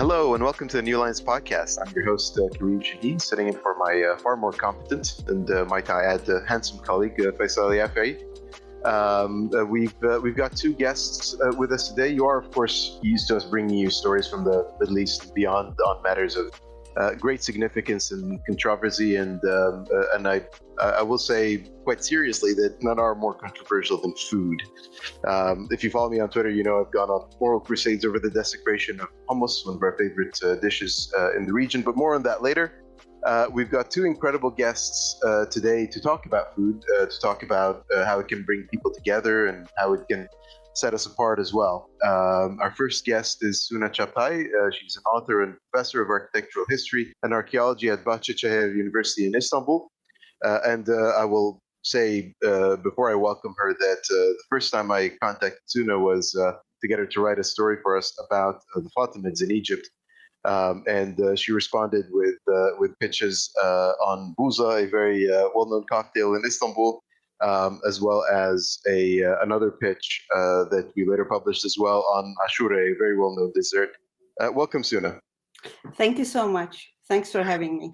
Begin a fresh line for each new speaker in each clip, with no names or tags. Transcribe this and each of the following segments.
Hello and welcome to the New Lines podcast. I'm your host, Kareem Shaheen, sitting in for my far more competent and might I add, handsome colleague, Faisal Yafei. We've got two guests with us today. You are, of course, used to us bringing you stories from the Middle East and beyond on matters of great significance and controversy, and I will say quite seriously that none are more controversial than food. If you follow me on Twitter, you know I've gone on moral crusades over the desecration of hummus, one of our favorite dishes in the region, but more on that later. We've got two incredible guests today to talk about food, to talk about how it can bring people together and how it can set us apart as well. Our first guest is Suna Çağaptay. She's an author and professor of architectural history and archaeology at Bahçeşehir University in Istanbul. And I will say before I welcome her that the first time I contacted Suna was to get her to write a story for us about the Fatimids in Egypt. And she responded with pitches on Buza, a very well-known cocktail in Istanbul, as well as another pitch that we later published as well on Ashura, a very well-known dessert. Welcome, Suna.
Thank you so much. Thanks for having me.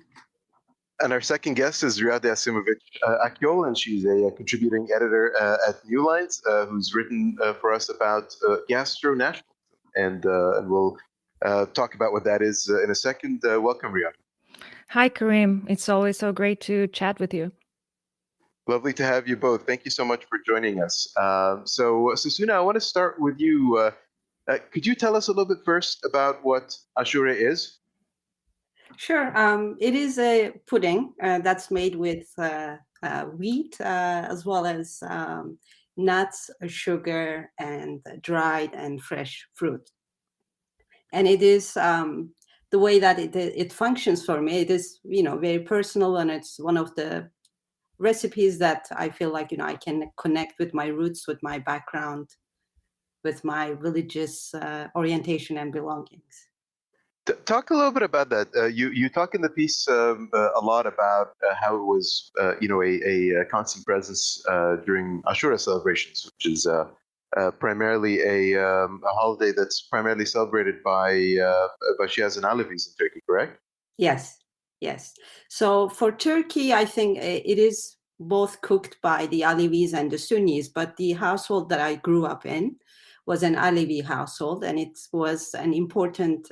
And our second guest is Riada Asimovic Akyol, and she's a contributing editor at New Lines, who's written for us about gastro-nationalism, and we'll talk about what that is in a second. Welcome, Riada.
Hi, Kareem. It's always so great to chat with you.
Lovely to have you both. Thank you so much for joining us. So Suna, I want to start with you. Could you tell us a little bit first about what Ashura is?
Sure. It is a pudding that's made with wheat as well as nuts, sugar, and dried and fresh fruit. And it is the way that it functions for me. It is, very personal, and it's one of the recipes that I feel like, I can connect with my roots, with my background, with my religious orientation and belongings.
Talk a little bit about that. You talk in the piece a lot about how it was, a constant presence during Ashura celebrations, which is primarily a holiday that's primarily celebrated by Shias and Alevis in Turkey, correct?
Yes. So for Turkey, I think it is both cooked by the Alevis and the Sunnis, but the household that I grew up in was an Alevi household, and it was an important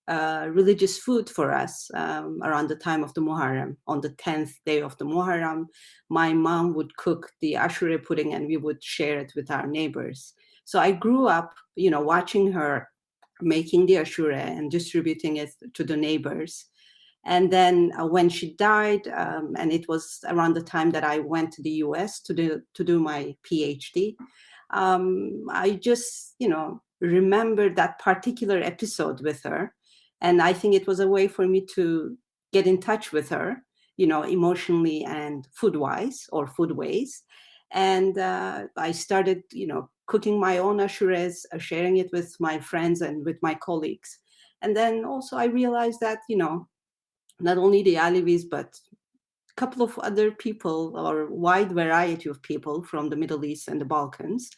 religious food for us around the time of the Muharram. On the 10th day of the Muharram, my mom would cook the Ashura pudding and we would share it with our neighbors. So I grew up, watching her making the Ashura and distributing it to the neighbors. And then when she died, and it was around the time that I went to the US to do my PhD, I just, remember that particular episode with her. And I think it was a way for me to get in touch with her, emotionally and food-wise or food-ways. And I started, cooking my own ashuras, sharing it with my friends and with my colleagues. And then also I realized that, not only the Alevis, but a couple of other people or a wide variety of people from the Middle East and the Balkans,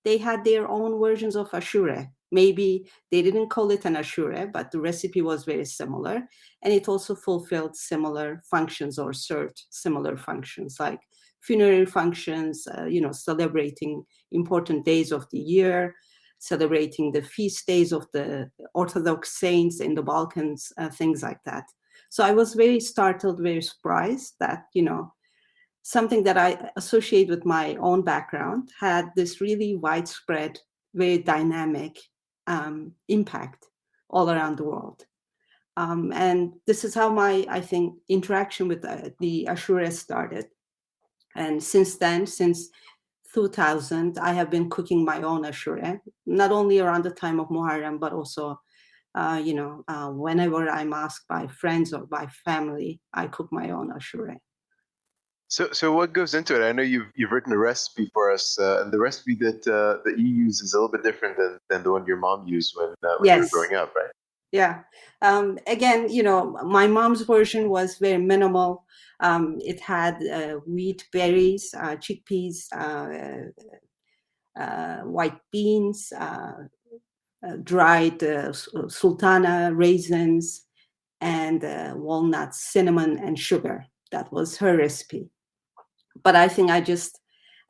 they had their own versions of Ashura. Maybe they didn't call it an Ashura, but the recipe was very similar. And it also fulfilled similar functions or served similar functions like funerary functions, celebrating important days of the year, celebrating the feast days of the Orthodox saints in the Balkans, things like that. So I was very startled, very surprised that, something that I associate with my own background had this really widespread, very dynamic impact all around the world. And this is how my, I think, interaction with the Ashura started. And since then, since 2000, I have been cooking my own Ashura, not only around the time of Muharram, but also, whenever I'm asked by friends or by family, I cook my own Ashura.
So what goes into it? I know you've written a recipe for us, and the recipe that you use is a little bit different than the one your mom used when you were growing up, right?
Yeah. Again, my mom's version was very minimal. It had wheat berries, chickpeas, white beans, dried sultana raisins, and walnuts, cinnamon, and sugar. That was her recipe. But I think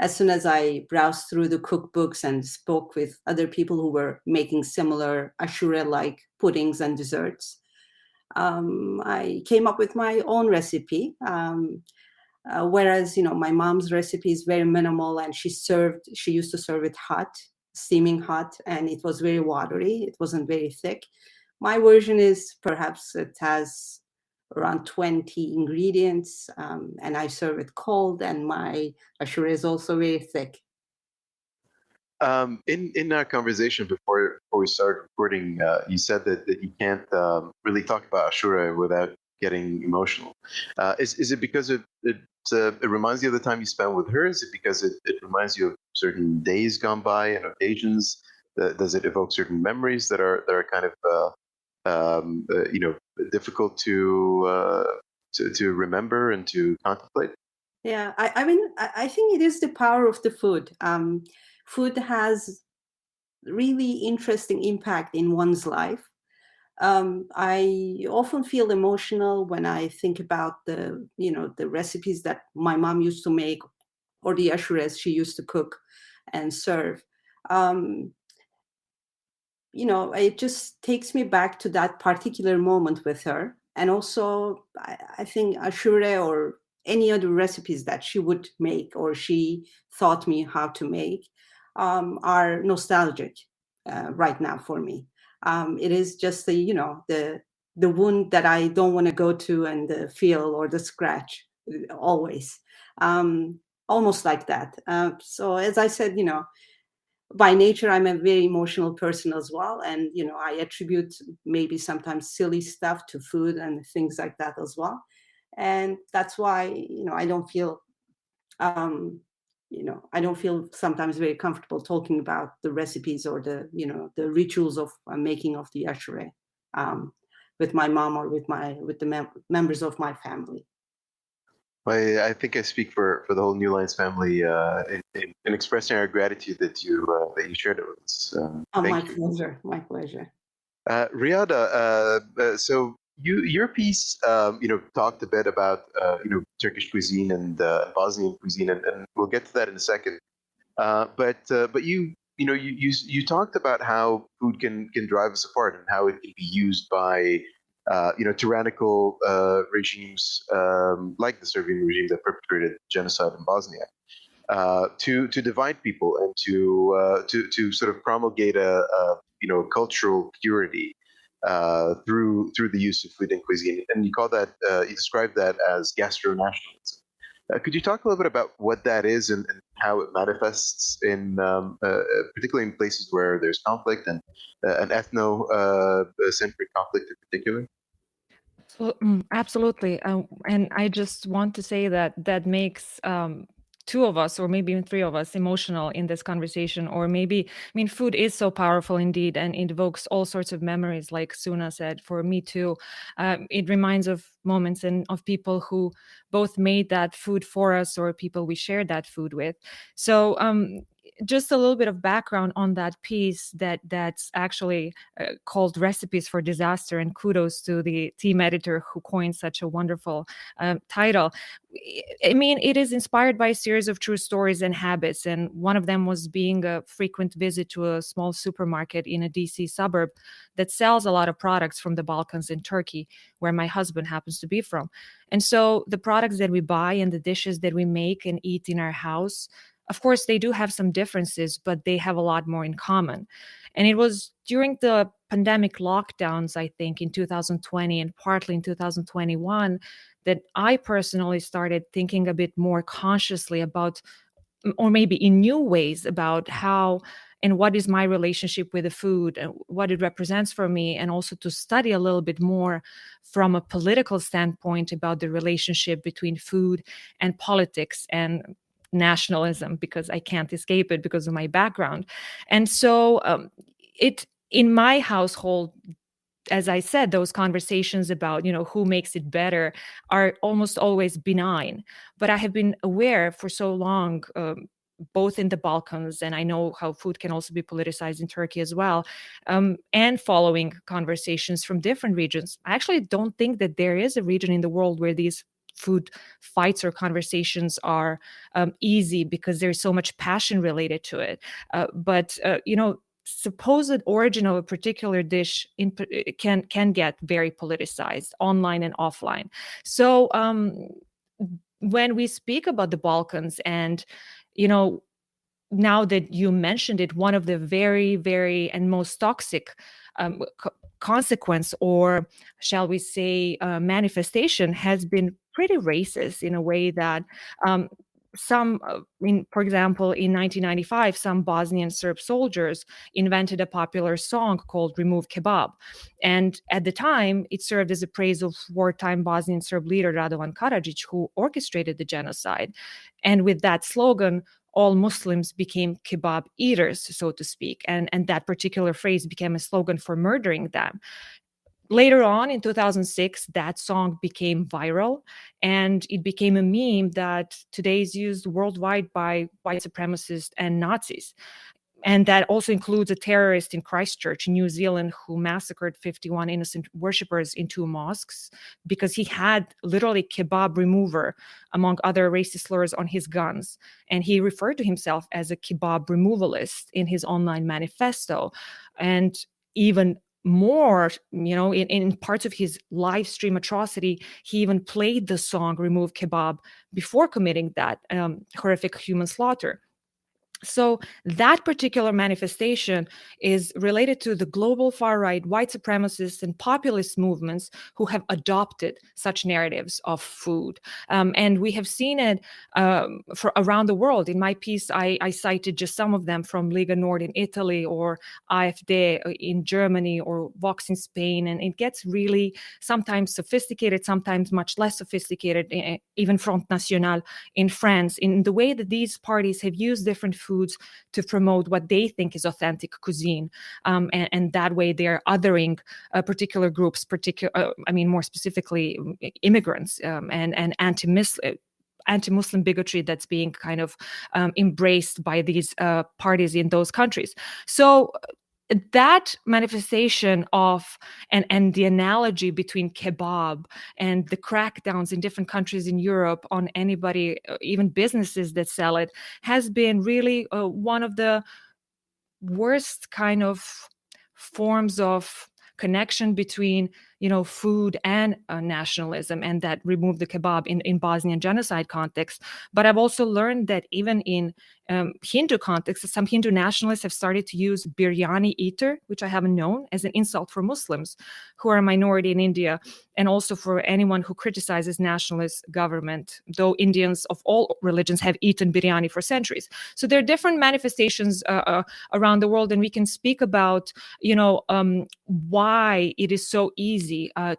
as soon as I browsed through the cookbooks and spoke with other people who were making similar Ashura-like puddings and desserts, I came up with my own recipe. Whereas, my mom's recipe is very minimal, and she used to serve it hot, steaming hot, and it was very watery. It wasn't very thick. My version is perhaps it has around 20 ingredients, and I serve it cold, and my ashura is also very thick.
In our conversation before we started recording, you said that you can't really talk about Ashura without getting emotional. Is it because it reminds you of the time you spent with her? Is it because it reminds you of certain days gone by and occasions? Does it evoke certain memories that are kind of difficult to remember and to contemplate?
Yeah, I think it is the power of the food. Food has really interesting impact in one's life. I often feel emotional when I think about the recipes that my mom used to make, or the ashuras she used to cook and serve. It just takes me back to that particular moment with her. And also, I think ashura or any other recipes that she would make or she taught me how to make are nostalgic right now for me. It is just the wound that I don't want to go to and the feel or the scratch always, almost like that. So as I said, by nature, I'm a very emotional person as well. And, I attribute maybe sometimes silly stuff to food and things like that as well. And that's why, I don't feel, I don't feel sometimes very comfortable talking about the recipes or the rituals of making of the ashura with my mom or with the members of my family.
I think I speak for the whole New Lines family in expressing our gratitude that you shared it with us.
My pleasure.
Riada, so your piece talked a bit about Turkish cuisine and Bosnian cuisine, and we'll get to that in a second. But you talked about how food can drive us apart and how it can be used by tyrannical regimes like the Serbian regime that perpetrated genocide in Bosnia to divide people and to sort of promulgate a cultural purity through the use of food and cuisine. And you described that as gastro-nationalism. Could you talk a little bit about what that is and how it manifests in particularly in places where there's conflict and an ethno-centric conflict in particular?
Absolutely. And I just want to say that makes two of us, or maybe even three of us, emotional in this conversation. Or maybe, food is so powerful indeed, and it evokes all sorts of memories, like Suna said. For me too, it reminds of moments and of people who both made that food for us, or people we shared that food with. So just a little bit of background on that piece that's actually called Recipes for Disaster, and kudos to the team editor who coined such a wonderful title. It is inspired by a series of true stories and habits, and one of them was being a frequent visit to a small supermarket in a DC suburb that sells a lot of products from the Balkans and Turkey, where my husband happens to be from. And so the products that we buy and the dishes that we make and eat in our house, of course, they do have some differences, but they have a lot more in common. And it was during the pandemic lockdowns, I think, in 2020 and partly in 2021, that I personally started thinking a bit more consciously about, or maybe in new ways, about how and what is my relationship with the food and what it represents for me, and also to study a little bit more from a political standpoint about the relationship between food and politics and nationalism, because I can't escape it because of my background. And so in my household, as I said, those conversations about, who makes it better are almost always benign. But I have been aware for so long, both in the Balkans, and I know how food can also be politicized in Turkey as well, and following conversations from different regions. I actually don't think that there is a region in the world where these food fights or conversations are easy, because there's so much passion related to it. But supposed origin of a particular dish can get very politicized online and offline. So when we speak about the Balkans, and now that you mentioned it, one of the very, very and most toxic consequence, or shall we say manifestation, has been pretty racist, in a way that for example, in 1995, some Bosnian Serb soldiers invented a popular song called "Remove Kebab," and at the time, it served as a praise of wartime Bosnian Serb leader Radovan Karadzic, who orchestrated the genocide. And with that slogan, all Muslims became kebab eaters, so to speak, and that particular phrase became a slogan for murdering them. Later on, in 2006, that song became viral, and it became a meme that today is used worldwide by white supremacists and Nazis. And that also includes a terrorist in Christchurch, New Zealand, who massacred 51 innocent worshippers in 2 mosques because he had literally kebab remover, among other racist slurs, on his guns. And he referred to himself as a kebab removalist in his online manifesto. And even more, in parts of his live stream atrocity, he even played the song "Remove Kebab" before committing that horrific human slaughter. So that particular manifestation is related to the global far-right white supremacists and populist movements who have adopted such narratives of food. And we have seen it for around the world. In my piece, I cited just some of them, from Lega Nord in Italy, or AfD in Germany, or Vox in Spain. And it gets really sometimes sophisticated, sometimes much less sophisticated, even Front National in France, in the way that these parties have used different foods to promote what they think is authentic cuisine, and that way they're othering particular groups, more specifically immigrants, and anti-Muslim bigotry that's being kind of embraced by these parties in those countries. So that manifestation of and the analogy between kebab and the crackdowns in different countries in Europe on anybody, even businesses that sell it, has been really one of the worst kind of forms of connection between food and nationalism, and that removed the kebab in Bosnian genocide context. But I've also learned that even in Hindu context, some Hindu nationalists have started to use biryani eater, which I haven't known, as an insult for Muslims who are a minority in India, and also for anyone who criticizes nationalist government, though Indians of all religions have eaten biryani for centuries. So there are different manifestations around the world, and we can speak about, why it is so easy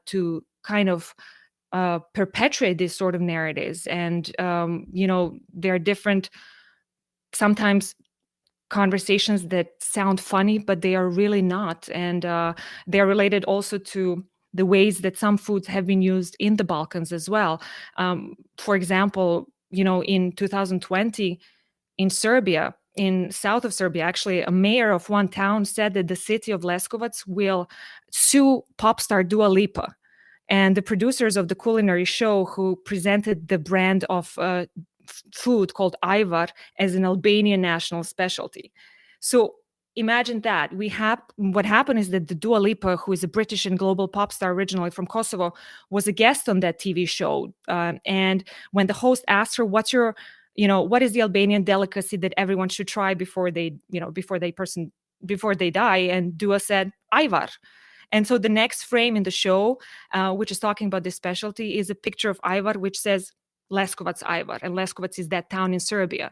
to kind of perpetuate these sort of narratives. And, there are different, sometimes, conversations that sound funny, but they are really not. And they're related also to the ways that some foods have been used in the Balkans as well. For example, in 2020, in Serbia, in south of Serbia, actually, a mayor of one town said that the city of Leskovac will sue pop star Dua Lipa. And the producers of the culinary show, who presented the brand of food called Ajvar as an Albanian national specialty. So imagine that. What happened is that the Dua Lipa, who is a British and global pop star originally from Kosovo, was a guest on that TV show. And when the host asked her, what is the Albanian delicacy that everyone should try before they die? And Dua said, Ajvar. And so the next frame in the show, which is talking about this specialty, is a picture of Ajvar, which says Leskovac Ajvar. And Leskovac is that town in Serbia.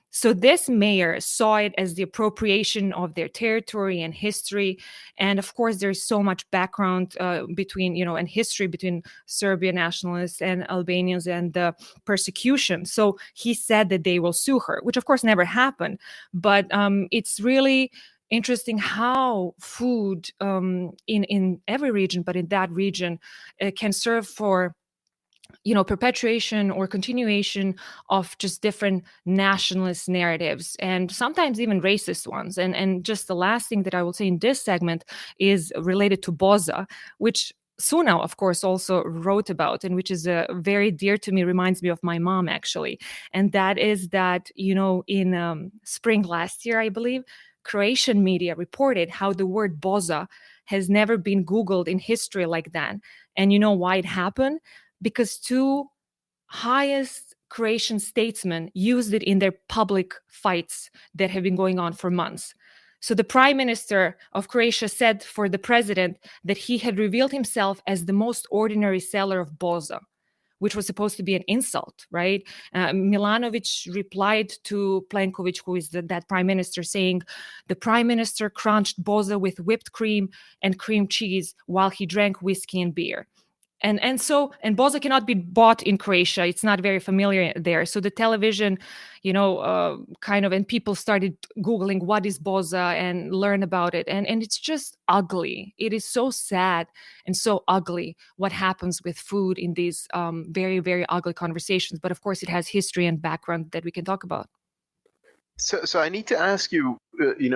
So this mayor saw it as the appropriation of their territory and history. And of course, there's so much background and history between Serbian nationalists and Albanians, and the persecution. So he said that they will sue her, which of course never happened. But it's really interesting how food in every region, but in that region, can serve for perpetuation or continuation of just different nationalist narratives, and sometimes even racist ones. And just the last thing that I will say in this segment is related to boza, which Suna, of course, also wrote about, and which is very dear to me, reminds me of my mom, actually. And that is that, in spring last year, I believe, Croatian media reported how the word boza has never been Googled in history like that. And you know why it happened? Because two highest Croatian statesmen used it in their public fights that have been going on for months. So the prime minister of Croatia said for the president that he had revealed himself as the most ordinary seller of boza, which was supposed to be an insult, right? Milanovic replied to Plenković, who is that prime minister, saying, the prime minister crunched boza with whipped cream and cream cheese while he drank whiskey and beer. And boza cannot be bought in Croatia. It's not very familiar there. So the television, and people started Googling what is boza and learn about it. And it's just ugly. It is so sad and so ugly what happens with food in these very, very ugly conversations. But of course, it has history and background that we can talk about.
So I need to ask you,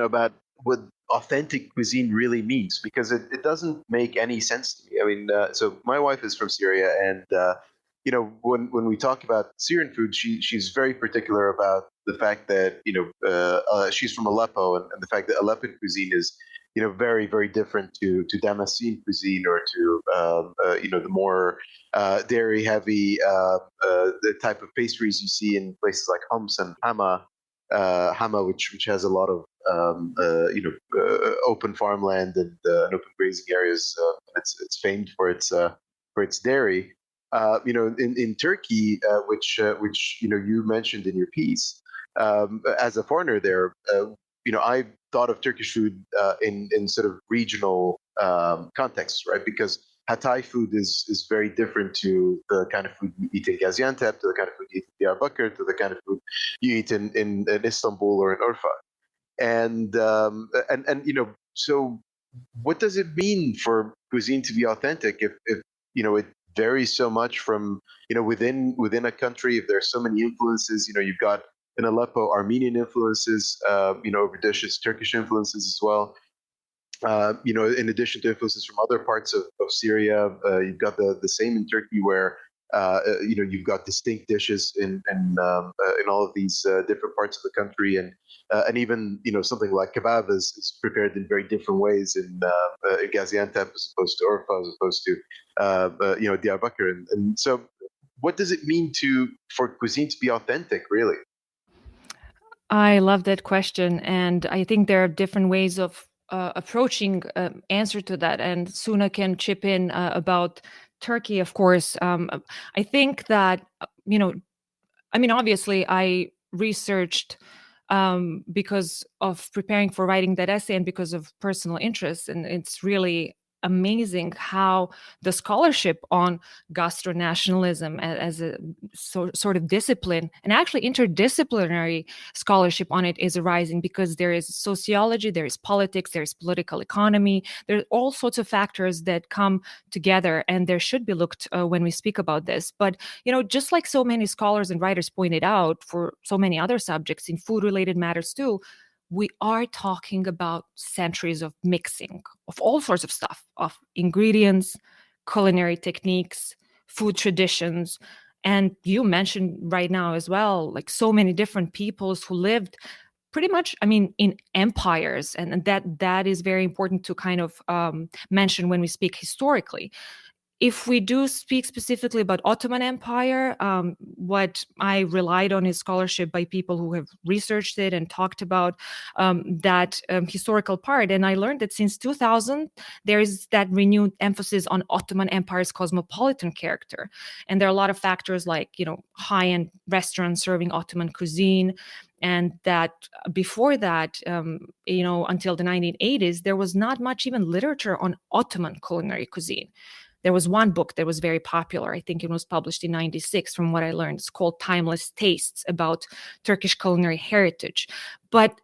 about what authentic cuisine really means, because it doesn't make any sense to me. I mean, so my wife is from Syria, and when we talk about Syrian food, she's very particular about the fact that she's from Aleppo, and the fact that Aleppan cuisine is very, very different to Damascene cuisine, or to the more dairy heavy the type of pastries you see in places like Homs and Hama, which has a lot of open farmland and open grazing areas. It's famed for its dairy. In Turkey, which you mentioned in your piece, as a foreigner there, I thought of Turkish food in sort of regional contexts, right? Because Hatay food is very different to the kind of food you eat in Gaziantep, to the kind of food you eat in Diyarbakir, to the kind of food you eat in Istanbul or in Urfa. And so what does it mean for cuisine to be authentic if it varies so much from within a country? If there's so many influences, you've got in Aleppo Armenian influences, over dishes, Turkish influences as well. In addition to influences from other parts of Syria, you've got the same in Turkey, where you've got distinct dishes in all of these different parts of the country, and even something like kebab is prepared in very different ways in Gaziantep as opposed to Urfa, as opposed to Diyarbakir, and so what does it mean for cuisine to be authentic, really?
I love that question, and I think there are different ways of approaching answer to that, and Suna can chip in about Turkey, of course. I think that obviously I researched because of preparing for writing that essay and because of personal interest, and it's really amazing how the scholarship on gastro-nationalism as a sort of discipline, and actually interdisciplinary scholarship on it, is arising, because there is sociology, there is politics, there is political economy, there are all sorts of factors that come together, and there should be looked when we speak about this. But just like so many scholars and writers pointed out for so many other subjects in food-related matters too, we are talking about centuries of mixing of all sorts of stuff, of ingredients, culinary techniques, food traditions. And you mentioned right now as well, like so many different peoples who lived pretty much, in empires. And that is very important to kind of mention when we speak historically. If we do speak specifically about Ottoman Empire, what I relied on is scholarship by people who have researched it and talked about that historical part. And I learned that since 2000, there is that renewed emphasis on Ottoman Empire's cosmopolitan character. And there are a lot of factors like, high-end restaurants serving Ottoman cuisine. And that before that, until the 1980s, there was not much even literature on Ottoman culinary cuisine. There was one book that was very popular. I think it was published in 96, from what I learned. It's called Timeless Tastes, about Turkish culinary heritage. But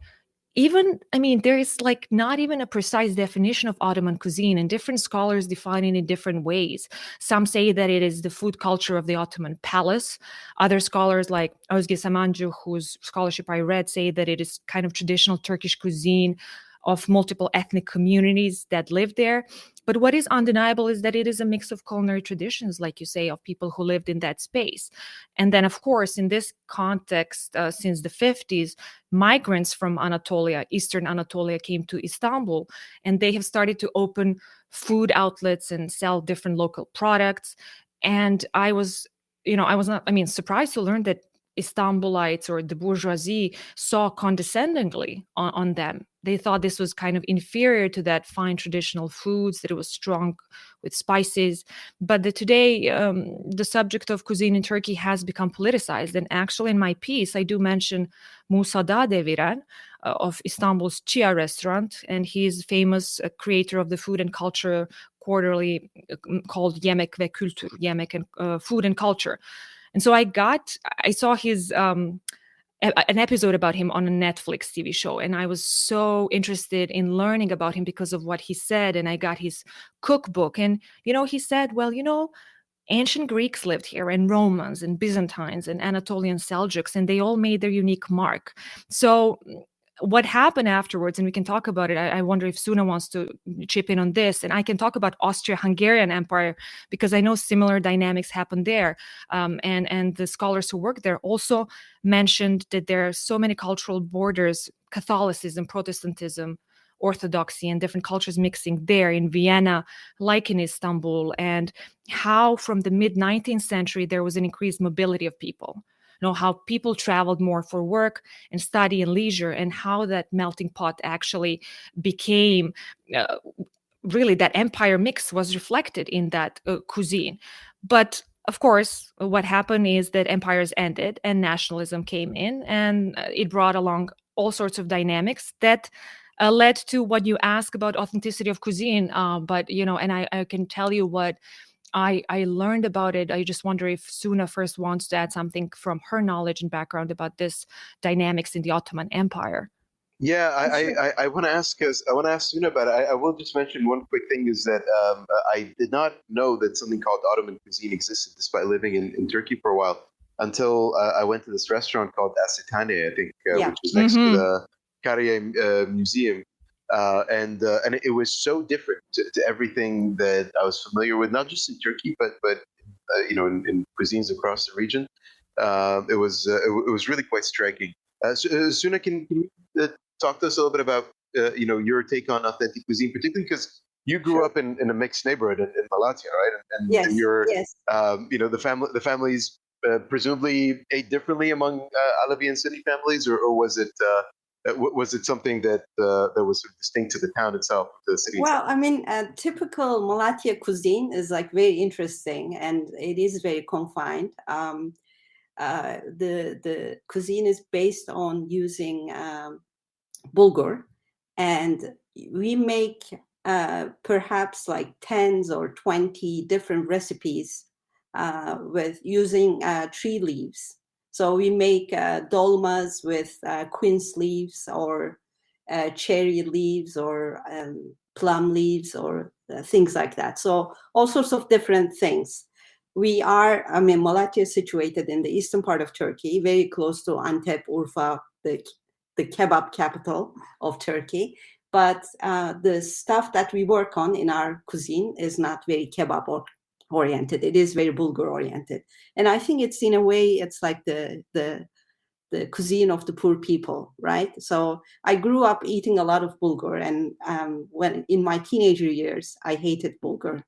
even, I mean, there is like not even a precise definition of Ottoman cuisine, and different scholars define it in different ways. Some say that it is the food culture of the Ottoman palace. Other scholars like Özge Samancı, whose scholarship I read, say that it is kind of traditional Turkish cuisine of multiple ethnic communities that live there. But what is undeniable is that it is a mix of culinary traditions, like you say, of people who lived in that space. And then, of course, in this context, since the 50s, migrants from Anatolia, Eastern Anatolia, came to Istanbul, and they have started to open food outlets and sell different local products. And I was not, surprised to learn that Istanbulites or the bourgeoisie saw condescendingly on them. They thought this was kind of inferior to that fine traditional foods, that it was strong with spices. But today, the subject of cuisine in Turkey has become politicized. And actually, in my piece, I do mention Musa Dağdeviren of Istanbul's Chia restaurant. And he's famous creator of the food and culture quarterly called Yemek ve Kültür, Yemek and Food and Culture. And so I saw his an episode about him on a Netflix TV show, and I was so interested in learning about him because of what he said. And I got his cookbook, and he said, well, ancient Greeks lived here, and Romans and Byzantines and Anatolian Seljuks, and they all made their unique mark. So what happened afterwards, and we can talk about it. I wonder if Suna wants to chip in on this, and I can talk about Austria-Hungarian Empire because I know similar dynamics happened there. And the scholars who work there also mentioned that there are so many cultural borders, Catholicism, Protestantism, Orthodoxy, and different cultures mixing there in Vienna, like in Istanbul, and how from the mid-19th century there was an increased mobility of people. How people traveled more for work and study and leisure, and how that melting pot actually became really, that empire mix was reflected in that cuisine. But of course, what happened is that empires ended and nationalism came in, and it brought along all sorts of dynamics that led to what you ask about authenticity of cuisine. But and I can tell you what I learned about it. I just wonder if Suna first wants to add something from her knowledge and background about this dynamics in the Ottoman Empire.
Yeah, I want to ask Suna about it. I will just mention one quick thing is that I did not know that something called Ottoman cuisine existed, despite living in Turkey for a while, until I went to this restaurant called Asitane, I think, which is next to the Kareem Museum. And it was so different to everything that I was familiar with, not just in Turkey, but in cuisines across the region. It was really quite striking. Suna, can you talk to us a little bit about your take on authentic cuisine, particularly because you grew up in a mixed neighborhood in Malatya, right? And you're the families presumably ate differently among Alavi and city families, or was it? Was it something that was sort of distinct to the town itself, the city itself?
Well, typical Malatya cuisine is like very interesting, and it is very confined. The cuisine is based on using bulgur, and we make perhaps like 10 or 20 different recipes with using tree leaves. So we make dolmas with quince leaves or cherry leaves or plum leaves or things like that. So all sorts of different things. Malatya is situated in the eastern part of Turkey, very close to Antep, Urfa, the kebab capital of Turkey. But the stuff that we work on in our cuisine is not very kebab oriented. It is very bulgur oriented. And I think it's, in a way, it's like the cuisine of the poor people, right? So I grew up eating a lot of bulgur, and when in my teenager years, I hated bulgur.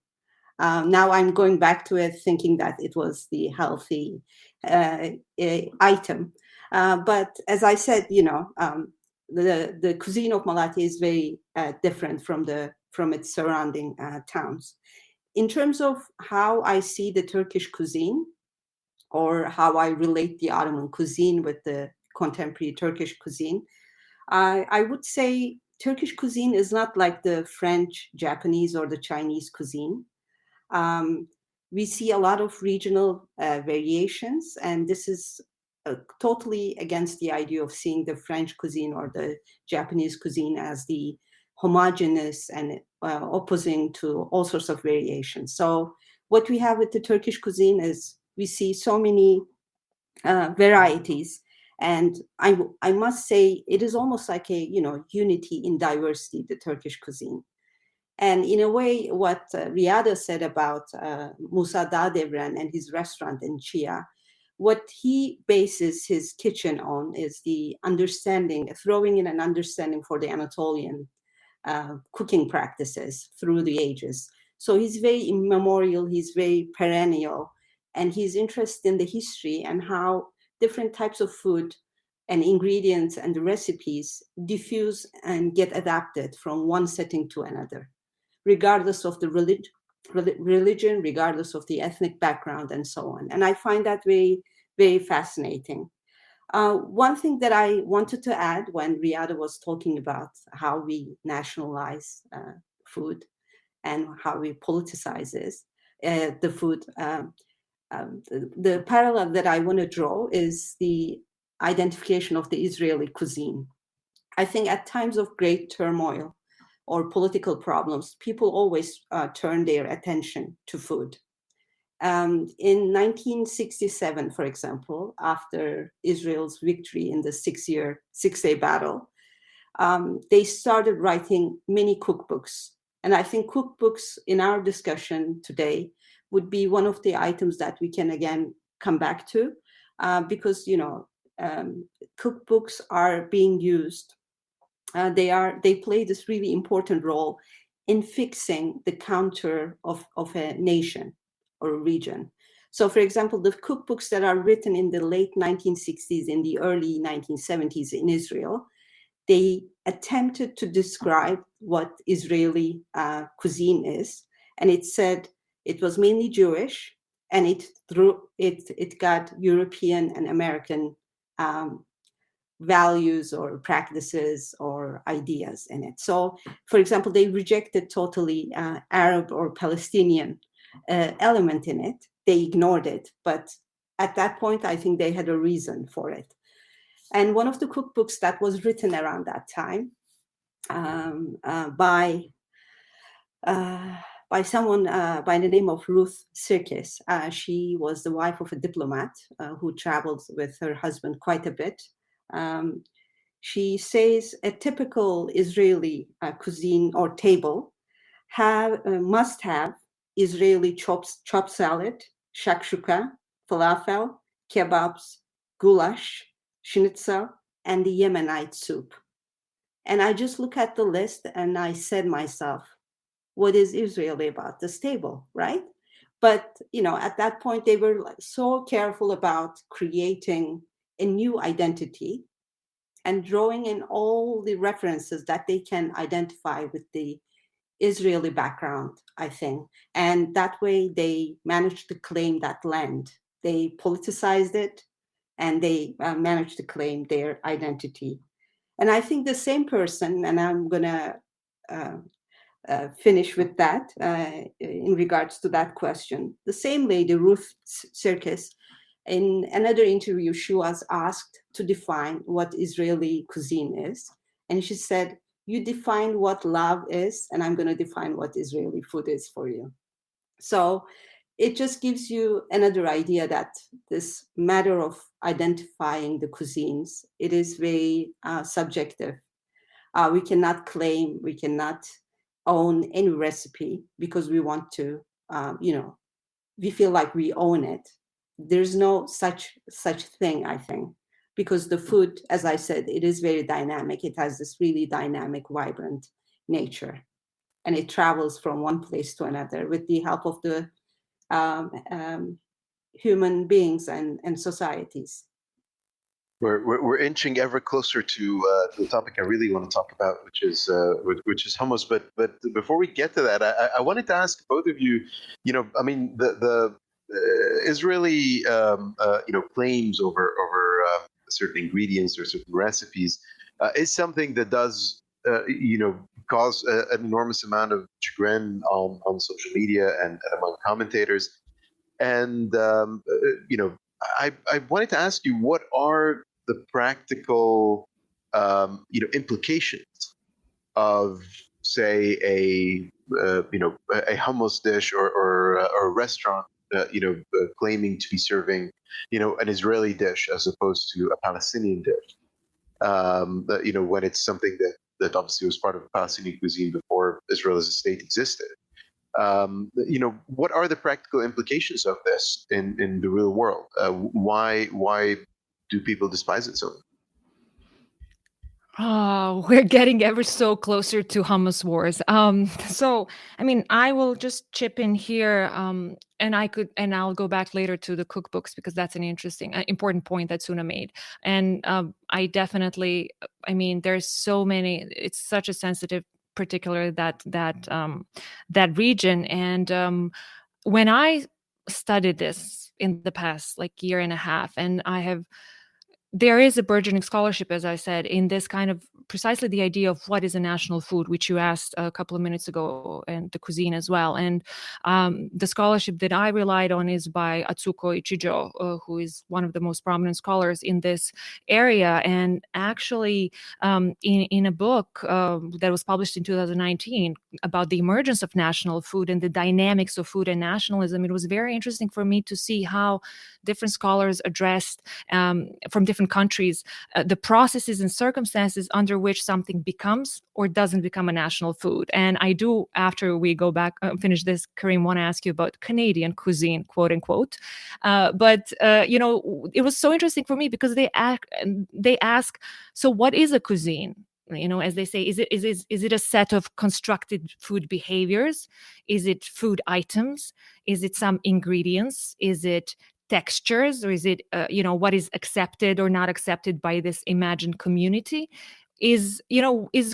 Now I'm going back to it, thinking that it was the healthy item. But as I said, the cuisine of Malatya is very different from its surrounding towns. In terms of how I see the Turkish cuisine, or how I relate the Ottoman cuisine with the contemporary Turkish cuisine, I would say Turkish cuisine is not like the French, Japanese, or the Chinese cuisine. We see a lot of regional variations, and this is totally against the idea of seeing the French cuisine or the Japanese cuisine as the homogeneous and opposing to all sorts of variations. So what we have with the Turkish cuisine is we see so many varieties. And I must say, it is almost like a, unity in diversity, the Turkish cuisine. And in a way, what Riada said about Musa Dağdeviren and his restaurant in Chia, what he bases his kitchen on is the understanding, throwing in an understanding for the Anatolian cooking practices through the ages. So he's very immemorial, he's very perennial, and he's interested in the history and how different types of food and ingredients and the recipes diffuse and get adapted from one setting to another, regardless of the religion, regardless of the ethnic background, and so on. And I find that very, very fascinating. One thing that I wanted to add when Riada was talking about how we nationalize food and how we politicize the food, the parallel that I want to draw is the identification of the Israeli cuisine. I think at times of great turmoil or political problems, people always turn their attention to food. In 1967, for example, after Israel's victory in the Six-Day Battle, they started writing many cookbooks. And I think cookbooks in our discussion today would be one of the items that we can again come back to, because cookbooks are being used. They play this really important role in fixing the counter of a nation or a region. So, for example, the cookbooks that are written in the late 1960s, in the early 1970s in Israel, they attempted to describe what Israeli cuisine is, and it said it was mainly Jewish, and it got European and American values or practices or ideas in it. So, for example, they rejected totally Arab or Palestinian element in it. They ignored it, but at that point, I think they had a reason for it. And one of the cookbooks that was written around that time by someone by the name of Ruth Sirkis. She was the wife of a diplomat who traveled with her husband quite a bit. She says a typical Israeli cuisine or table must have Israeli chopped salad, shakshuka, falafel, kebabs, goulash, schnitzel, and the Yemenite soup. And I just look at the list and I said myself, what is Israeli about this table, right? But, at that point, they were so careful about creating a new identity and drawing in all the references that they can identify with the Israeli background, I think. And that way they managed to claim that land. They politicized it and they managed to claim their identity. And I think the same person, and I'm going to finish with that in regards to that question. The same lady, Ruth Sirkis, in another interview, she was asked to define what Israeli cuisine is. And she said, you define what love is, and I'm going to define what Israeli food is for you. So it just gives you another idea that this matter of identifying the cuisines, it is very subjective. We cannot claim, we cannot own any recipe because we want to, we feel like we own it. There's no such thing, I think, because the food, as I said, it is very dynamic. It has this really dynamic, vibrant nature, and it travels from one place to another with the help of the human beings and societies.
We're inching ever closer to the topic I really want to talk about, which is hummus. But before we get to that, I wanted to ask both of you. The Israeli claims over certain ingredients or certain recipes is something that does cause an enormous amount of chagrin on social media and among commentators, and I wanted to ask you, what are the practical, implications of, say, a hummus dish, or a restaurant, claiming to be serving, an Israeli dish as opposed to a Palestinian dish. When it's something that obviously was part of Palestinian cuisine before Israel as a state existed. What are the practical implications of this in the real world? Why do people despise it so much?
Oh, we're getting ever so closer to hummus wars. So I mean, I will just chip in here, and I'll go back later to the cookbooks because that's an interesting, important point that Suna made. And I definitely, I mean, there's so many. It's such a sensitive, particular that region. And when I studied this in the past like year and a half, and there is a burgeoning scholarship, as I said, in this kind of precisely the idea of what is a national food, which you asked a couple of minutes ago, and the cuisine as well. And the scholarship that I relied on is by Atsuko Ichijo, who is one of the most prominent scholars in this area. And actually, in a book that was published in 2019 about the emergence of national food and the dynamics of food and nationalism, it was very interesting for me to see how different scholars addressed from different countries the processes and circumstances under which something becomes or doesn't become a national food. And I do, after we go back, finish this, Kareem, want to ask you about Canadian cuisine, quote unquote. But it was so interesting for me because they ask, so what is a cuisine? As they say, is it a set of constructed food behaviors? Is it food items? Is it some ingredients? Is it textures, or is it what is accepted or not accepted by this imagined community? Is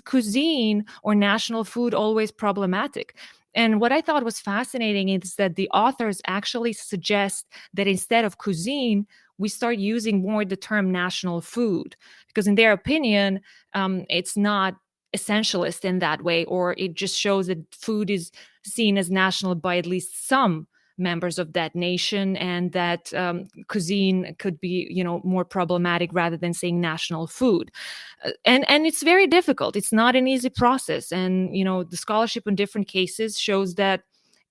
cuisine or national food always problematic? And what I thought was fascinating is that the authors actually suggest that instead of cuisine, we start using more the term national food, because in their opinion, it's not essentialist in that way, or it just shows that food is seen as national by at least some members of that nation, and that cuisine could be more problematic rather than saying national food. And it's very difficult. It's not an easy process, and the scholarship in different cases shows that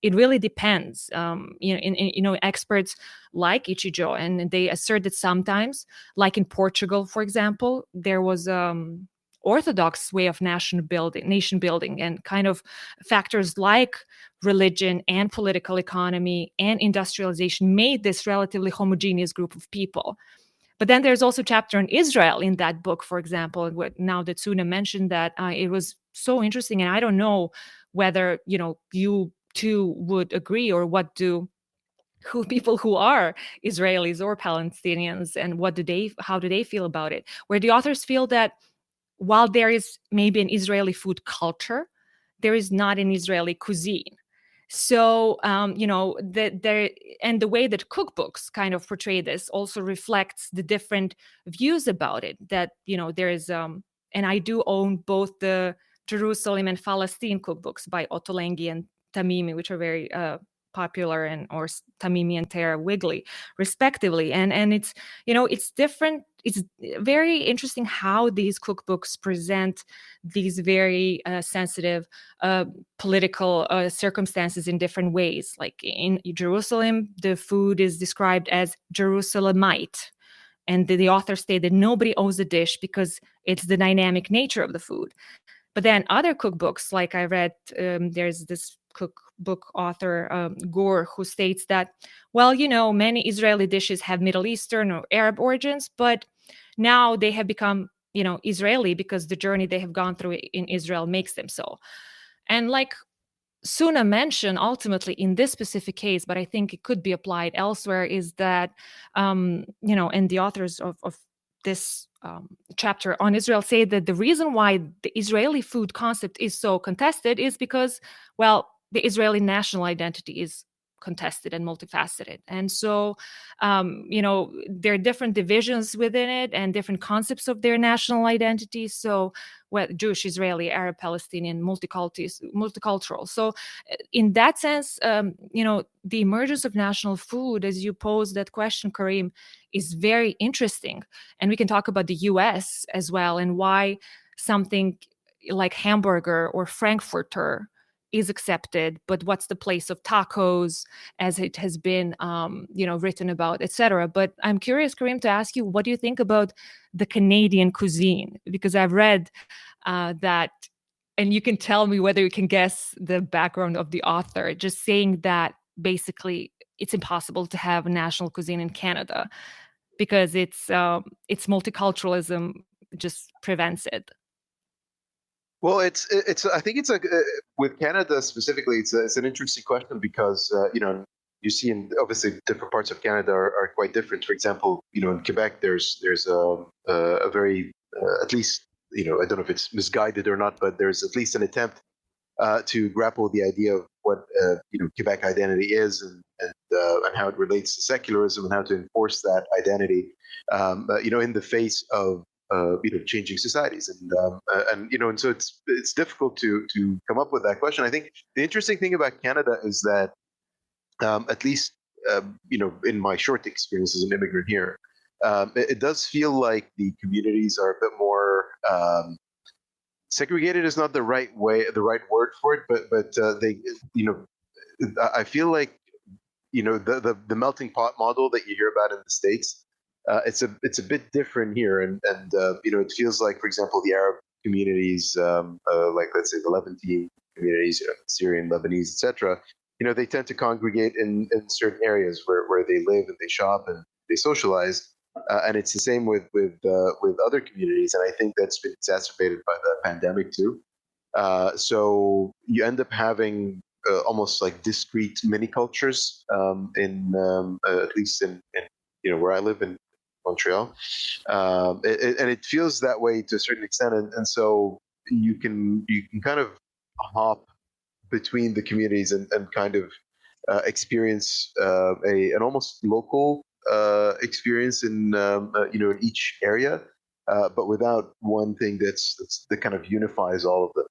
it really depends. Experts like Ichijo, and they assert that sometimes, like in Portugal, for example, there was orthodox way of nation building, and kind of factors like religion and political economy and industrialization made this relatively homogeneous group of people. But then there's also a chapter on Israel in that book, for example. Now that Suna mentioned that, it was so interesting, and I don't know whether you two would agree, or who people who are Israelis or Palestinians, and how do they feel about it? Where the authors feel that while there is maybe an Israeli food culture, there is not an Israeli cuisine. So, and the way that cookbooks kind of portray this also reflects the different views about it. That, there is, and I do own both the Jerusalem and Palestine cookbooks by Ottolenghi and Tamimi, which are very popular, or Tamimi and Tara Wigley, respectively. And it's, it's different. It's very interesting how these cookbooks present these very sensitive political circumstances in different ways. Like in Jerusalem, the food is described as Jerusalemite. And the author stated nobody owes a dish because it's the dynamic nature of the food. But then other cookbooks, like I read, there's this cookbook author, Gore, who states that, well, many Israeli dishes have Middle Eastern or Arab origins, but now they have become, Israeli because the journey they have gone through in Israel makes them so. And like Suna mentioned, ultimately in this specific case, but I think it could be applied elsewhere, is that, and the authors of this chapter on Israel say that the reason why the Israeli food concept is so contested is because, well, the Israeli national identity is contested and multifaceted. And so, there are different divisions within it and different concepts of their national identity. So, Jewish, Israeli, Arab, Palestinian, multicultural. So, in that sense, the emergence of national food, as you posed that question, Kareem, is very interesting. And we can talk about the US as well, and why something like hamburger or Frankfurter is accepted, but what's the place of tacos, as it has been, written about, etc. But I'm curious, Kareem, to ask you, what do you think about the Canadian cuisine? Because I've read that, and you can tell me whether you can guess the background of the author, just saying that basically it's impossible to have a national cuisine in Canada because its multiculturalism just prevents it.
Well, it's I think it's with Canada specifically, it's an interesting question because you see in obviously different parts of Canada are quite different. For example, in Quebec there's a very at least I don't know if it's misguided or not, but there's at least an attempt to grapple with the idea of what Quebec identity is and how it relates to secularism and how to enforce that identity in the face of changing societies and so it's difficult to come up with that question. I think the interesting thing about Canada is that at least in my short experience as an immigrant here, it does feel like the communities are a bit more segregated is not the right word for it, but they I feel like the melting pot model that you hear about in the States. It's a bit different here, and it feels like, for example, the Arab communities, like let's say the Levantine communities, Syrian, Lebanese, etc. They tend to congregate in certain areas where they live and they shop and they socialize, and it's the same with other communities, and I think that's been exacerbated by the pandemic too. So you end up having almost like discrete mini cultures in at least in where I live in Montreal, and it feels that way to a certain extent, and so you can kind of hop between the communities and kind of experience an almost local experience in in each area, but without one thing that kind of unifies all of them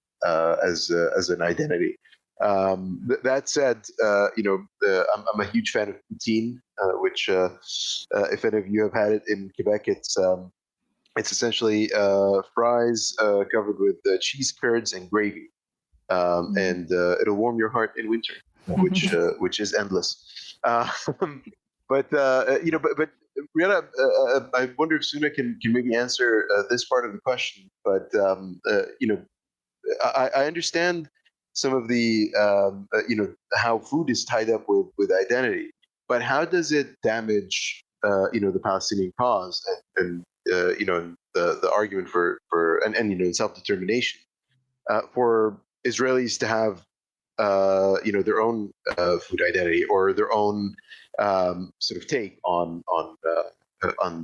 as an identity. That said, I'm a huge fan of poutine, which, if any of you have had it in Quebec, it's essentially fries covered with cheese curds and gravy, and it'll warm your heart in winter, which is endless. But Riada, I wonder if Suna can maybe answer this part of the question. But I understand some of the how food is tied up with identity, but how does it damage the Palestinian cause and the argument for self-determination for Israelis to have their own food identity or their own sort of take on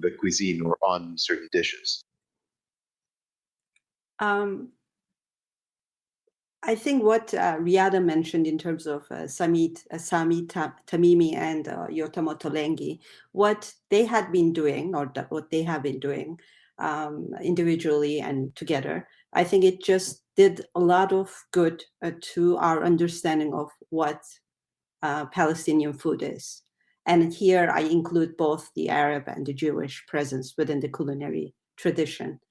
the cuisine or on certain dishes?
I think what Riada mentioned in terms of Sami Tamimi and Yotam Ottolenghi, what they had been doing or what they have been doing individually and together, I think it just did a lot of good to our understanding of what Palestinian food is. And here I include both the Arab and the Jewish presence within the culinary tradition.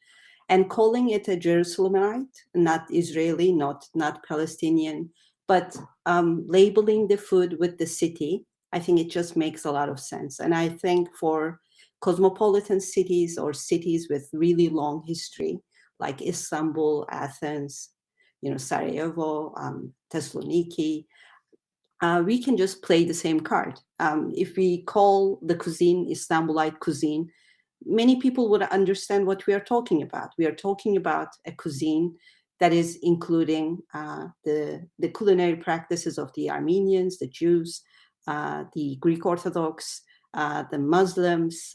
And calling it a Jerusalemite, not Israeli, not Palestinian, but labeling the food with the city, I think it just makes a lot of sense. And I think for cosmopolitan cities or cities with really long history, like Istanbul, Athens, Sarajevo, Thessaloniki, we can just play the same card. If we call the cuisine Istanbulite cuisine, many people would understand what we are talking about. We are talking about a cuisine that is including the culinary practices of the Armenians, the Jews, the Greek Orthodox, the Muslims,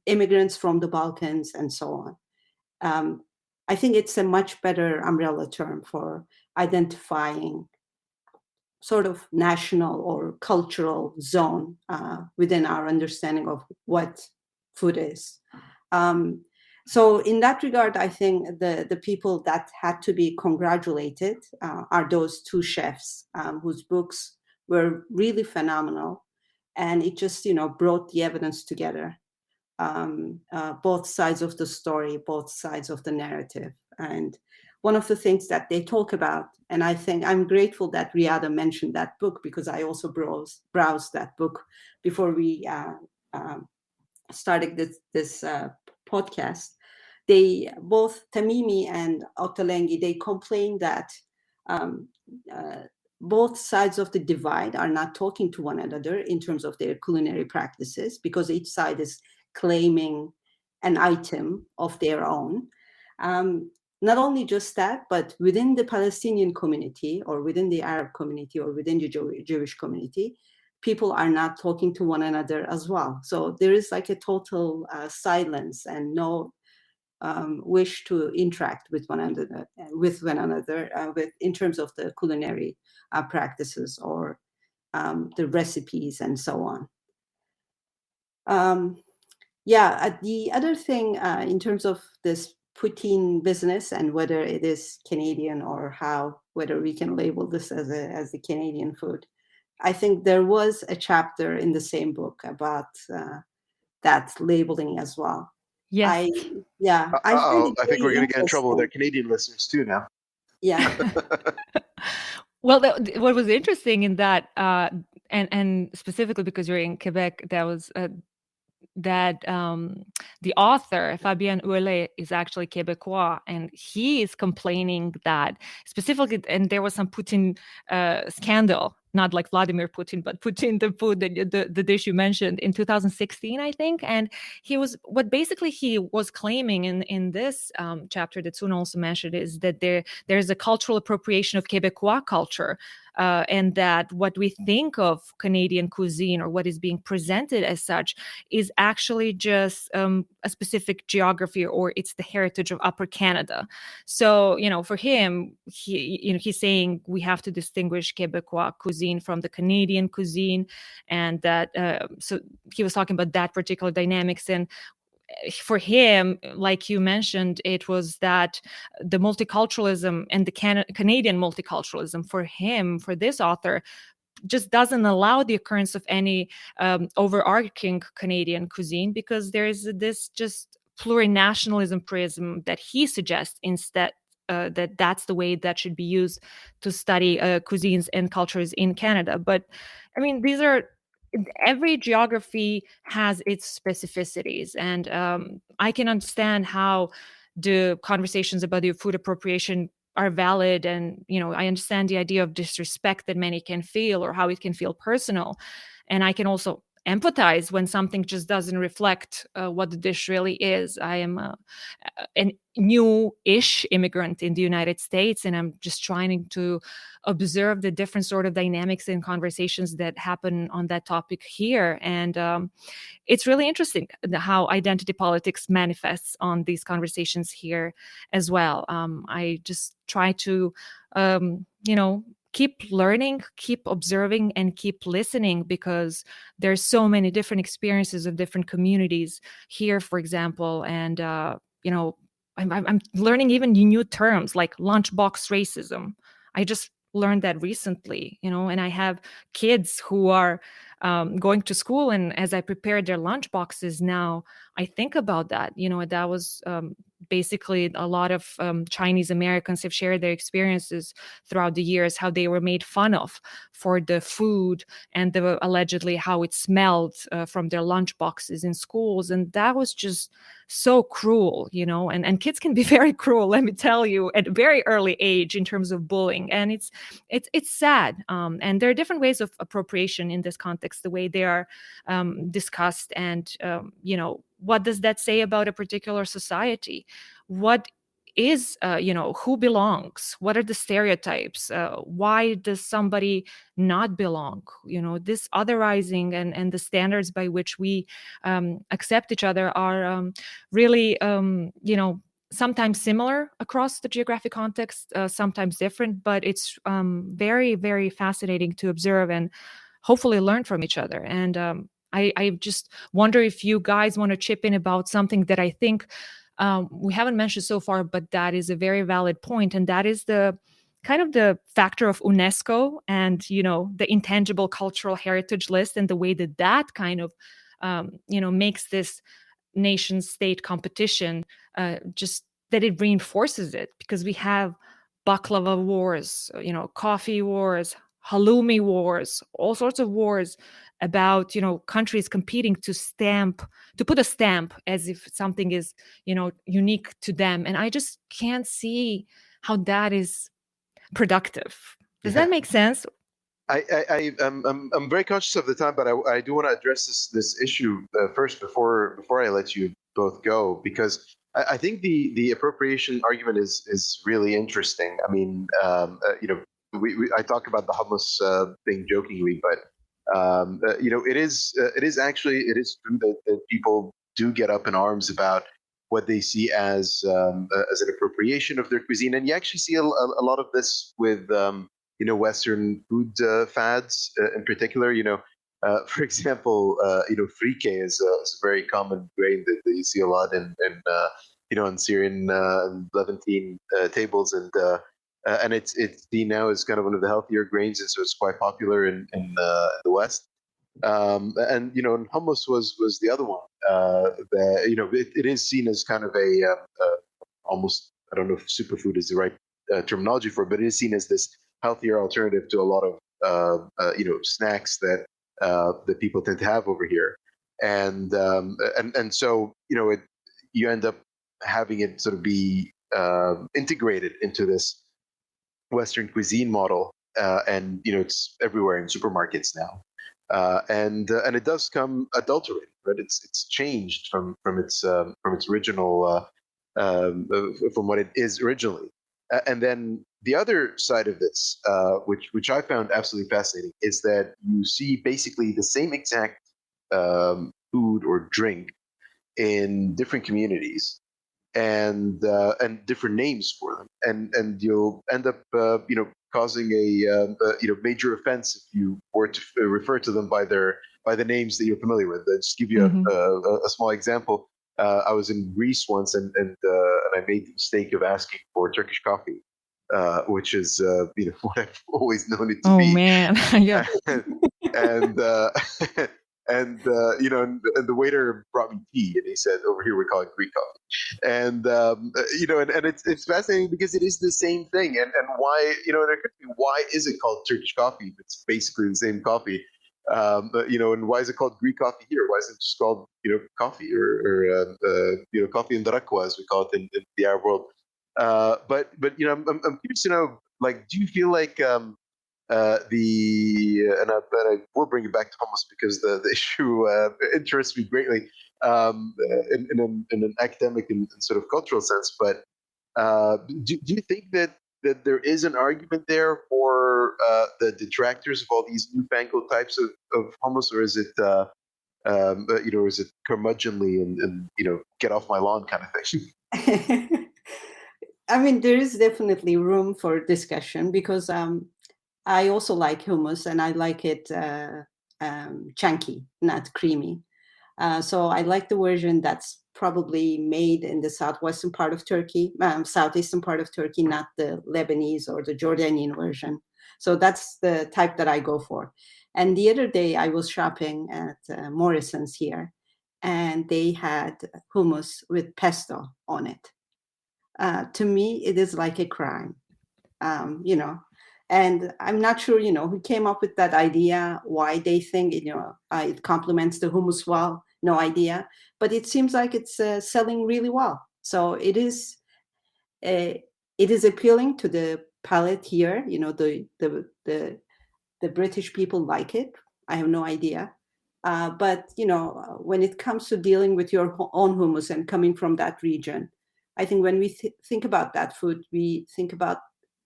immigrants from the Balkans, and so on. I think it's a much better umbrella term for identifying sort of national or cultural zone within our understanding of what food is. So in that regard, I think the people that had to be congratulated are those two chefs whose books were really phenomenal. And it just, brought the evidence together, both sides of the story, both sides of the narrative. And one of the things that they talk about, and I think I'm grateful that Riada mentioned that book, because I also browsed that book before we started this podcast. They both, Tamimi and Ottolenghi, they complain that both sides of the divide are not talking to one another in terms of their culinary practices, because each side is claiming an item of their own. Not only just that, but within the Palestinian community, or within the Arab community, or within the Jewish community, people are not talking to one another as well. So there is like a total silence and no wish to interact with one another, in terms of the culinary practices or the recipes and so on. The other thing in terms of this poutine business and whether it is Canadian or whether we can label this as a Canadian food, I think there was a chapter in the same book about that labeling as well.
Yes.
I
think we're going to get in trouble with our Canadian listeners too now.
Yeah.
Well, what was interesting in that, and specifically because you're in Quebec, that was that the author, Fabien Ouellet, is actually Quebecois, and he is complaining that specifically, and there was some Putin scandal, not like Vladimir Putin, but Putin, the food, the dish you mentioned in 2016, I think. And he was claiming in this chapter that Suna also mentioned is that there's a cultural appropriation of Quebecois culture. And that what we think of Canadian cuisine, or what is being presented as such, is actually just a specific geography, or it's the heritage of Upper Canada. So, for him, he's saying we have to distinguish Quebecois cuisine from the Canadian cuisine, and that so he was talking about that particular dynamics. And for him, like you mentioned, it was that the multiculturalism and the Canadian multiculturalism for this author, just doesn't allow the occurrence of any overarching Canadian cuisine, because there is this just plurinationalism prism that he suggests instead. That's the way that should be used to study cuisines and cultures in Canada. But I mean, every geography has its specificities, and I can understand how the conversations about the food appropriation are valid, and I understand the idea of disrespect that many can feel, or how it can feel personal, and I can also empathize when something just doesn't reflect what the dish really is. I am a new-ish immigrant in the United States, and I'm just trying to observe the different sort of dynamics and conversations that happen on that topic here. And it's really interesting how identity politics manifests on these conversations here as well. I just try to, keep learning, keep observing, and keep listening, because there's so many different experiences of different communities here, for example. And, I'm learning even new terms like lunchbox racism. I just learned that recently, and I have kids who are going to school, and as I prepare their lunch boxes now, I think about that. That was basically a lot of Chinese Americans have shared their experiences throughout the years, how they were made fun of for the food and allegedly how it smelled from their lunch boxes in schools. And that was just so cruel, and kids can be very cruel, let me tell you, at a very early age in terms of bullying. And it's sad. And there are different ways of appropriation in this context, the way they are discussed. And, what does that say about a particular society? What is, who belongs? What are the stereotypes? Why does somebody not belong? This otherizing and the standards by which we accept each other are really, sometimes similar across the geographic context, sometimes different, but it's very, very fascinating to observe and hopefully learn from each other. And I just wonder if you guys want to chip in about something that I think we haven't mentioned so far, but that is a very valid point, and that is the kind of the factor of UNESCO and, the intangible cultural heritage list, and the way that that kind of, makes this nation state competition, just that it reinforces it, because we have baklava wars, coffee wars, halloumi wars, all sorts of wars about, countries competing to put a stamp as if something is, unique to them. And I just can't see how that is productive. Does that make sense?
I'm very conscious of the time, but I do want to address this issue first before I let you both go, because I think the appropriation argument is really interesting. I mean, I talk about the hummus thing jokingly, but it is true that people do get up in arms about what they see as an appropriation of their cuisine, and you actually see a lot of this with Western food fads in particular. For example, frike is a very common grain that you see a lot in on Syrian and Levantine tables, and it's seen now as kind of one of the healthier grains, and so it's quite popular in the West. And hummus was the other one. It is seen as kind of a almost, I don't know if superfood is the right terminology for it, but it is seen as this healthier alternative to a lot of snacks that people tend to have over here, and so you end up having it sort of be integrated into this Western cuisine model, and it's everywhere in supermarkets now, and it does come adulterated, right? It's changed from its original from what it is originally. And then the other side of this, which I found absolutely fascinating, is that you see basically the same exact food or drink in different communities, and different names for them, and you'll end up causing a major offense if you were to refer to them by the names that you're familiar with. I'll just give you a small example. I was in Greece once, and I made the mistake of asking for Turkish coffee, which is what I've always known it to be.
Oh man, yeah.
And the waiter brought me tea, and he said, "Over here we call it Greek coffee." And and it's fascinating because it is the same thing. And why why is it called Turkish coffee if it's basically the same coffee? And why is it called Greek coffee here? Why is it just called coffee or coffee in Darakwa, as we call it in the Arab world? But I'm curious to know, like, do you feel like and I will bring it back to hummus because the issue interests me greatly in an academic and sort of cultural sense. But do you think that there is an argument there for the detractors of all these newfangled types of hummus, or is it is it curmudgeonly and get off my lawn kind of thing?
I mean, there is definitely room for discussion because I also like hummus, and I like it chunky, not creamy. So I like the version that's probably made in the southwestern part of Turkey, southeastern part of Turkey, not the Lebanese or the Jordanian version. So that's the type that I go for. And the other day I was shopping at Morrison's here, and they had hummus with pesto on it. To me, it is like a crime, and I'm not sure, who came up with that idea, why they think, it complements the hummus well, no idea. But it seems like it's selling really well. So it is appealing to the palate here. The British people like it. I have no idea. But, when it comes to dealing with your own hummus and coming from that region, I think when we think about that food, we think about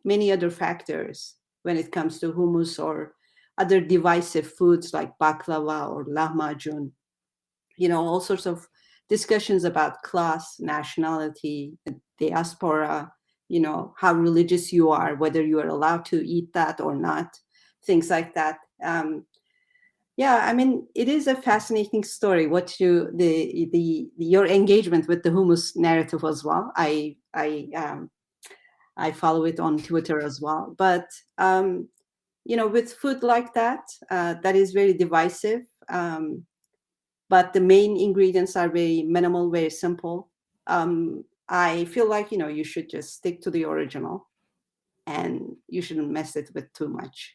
many other factors when it comes to hummus or other divisive foods like baklava or lahmacun, all sorts of discussions about class, nationality, diaspora, how religious you are, whether you are allowed to eat that or not, things like that. It is a fascinating story. Your engagement with the hummus narrative as well. I follow it on Twitter as well. But with food like that, that is very divisive. But the main ingredients are very minimal, very simple. I feel like you should just stick to the original, and you shouldn't mess it with too much.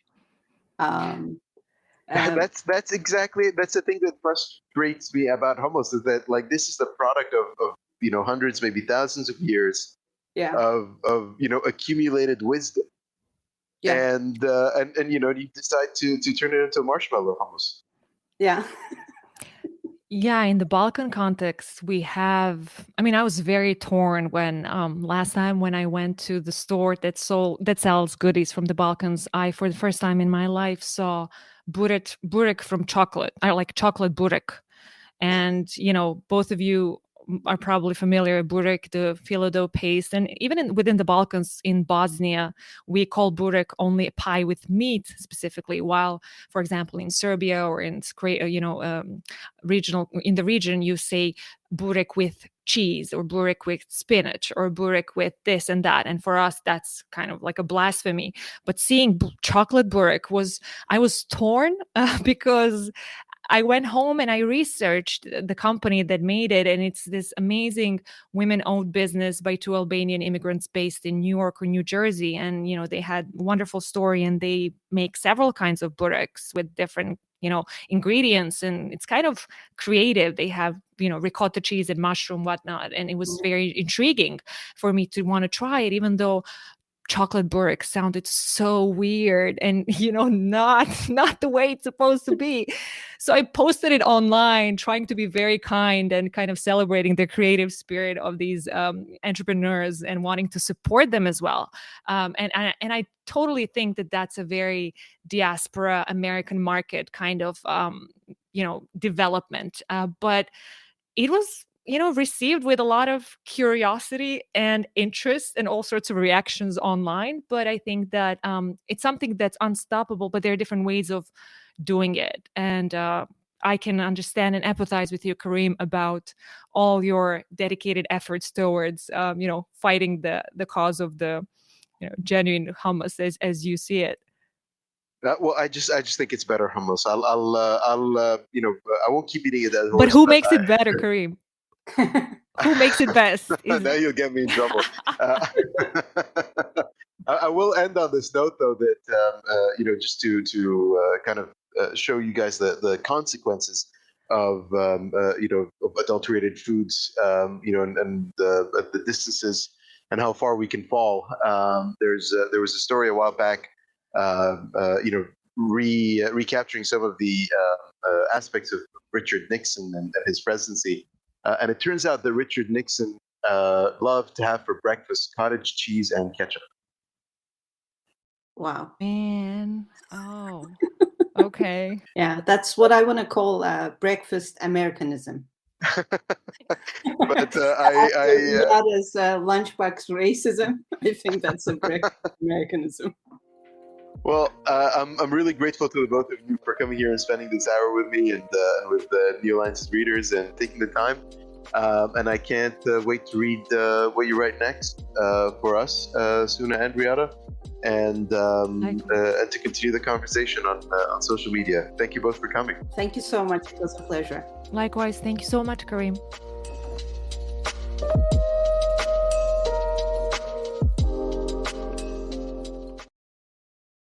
That's the thing that frustrates me about hummus, is that like this is the product of hundreds, maybe thousands of years of accumulated wisdom. Yeah. And you decide to turn it into a marshmallow hummus.
Yeah.
Yeah, in the Balkan context, we have, I was very torn when last time when I went to the store that sells goodies from the Balkans, I, for the first time in my life, saw burek from chocolate. I like chocolate burek. And, both of you are probably familiar with burek, the phyllo dough paste. And even within the Balkans, in Bosnia, we call burek only a pie with meat specifically, while, for example, in Serbia or in in the region, you say burek with cheese or burek with spinach or burek with this and that. And for us, that's kind of like a blasphemy. But seeing chocolate burek I was torn because I went home and I researched the company that made it, and it's this amazing women-owned business by two Albanian immigrants based in New York or New Jersey. And, they had a wonderful story, and they make several kinds of bureks with different, ingredients, and it's kind of creative. They have, ricotta cheese and mushroom, whatnot. And it was very intriguing for me to want to try it, even though chocolate burek sounded so weird and not the way it's supposed to be. So I posted it online, trying to be very kind and kind of celebrating the creative spirit of these entrepreneurs and wanting to support them as well. And I totally think that that's a very diaspora American market kind of development. But it was received with a lot of curiosity and interest and all sorts of reactions online. But I think that it's something that's unstoppable, but there are different ways of doing it. And I can understand and empathize with you, Kareem, about all your dedicated efforts towards, fighting the cause of the genuine hummus as you see it.
Well, I just think it's better hummus. I won't keep eating it that.
But who makes it better, Kareem? Who makes it best?
Now you'll get me in trouble. I will end on this note, though, that just to kind of show you guys the consequences of adulterated foods, and the distances and how far we can fall. There was a story a while back, recapturing some of the aspects of Richard Nixon and his presidency. And it turns out that Richard Nixon loved to have for breakfast cottage cheese and ketchup.
Wow.
Man. Oh, okay.
Yeah, that's what I want to call breakfast Americanism.
But
that is lunchbox racism. I think that's a breakfast Americanism.
Well, I'm really grateful to the both of you for coming here and spending this hour with me and with New Alliance's readers and taking the time. And I can't wait to read what you write next for us, Suna and Riada, and to continue the conversation on social media. Thank you both for coming.
Thank you so much. It was a pleasure.
Likewise. Thank you so much, Kareem.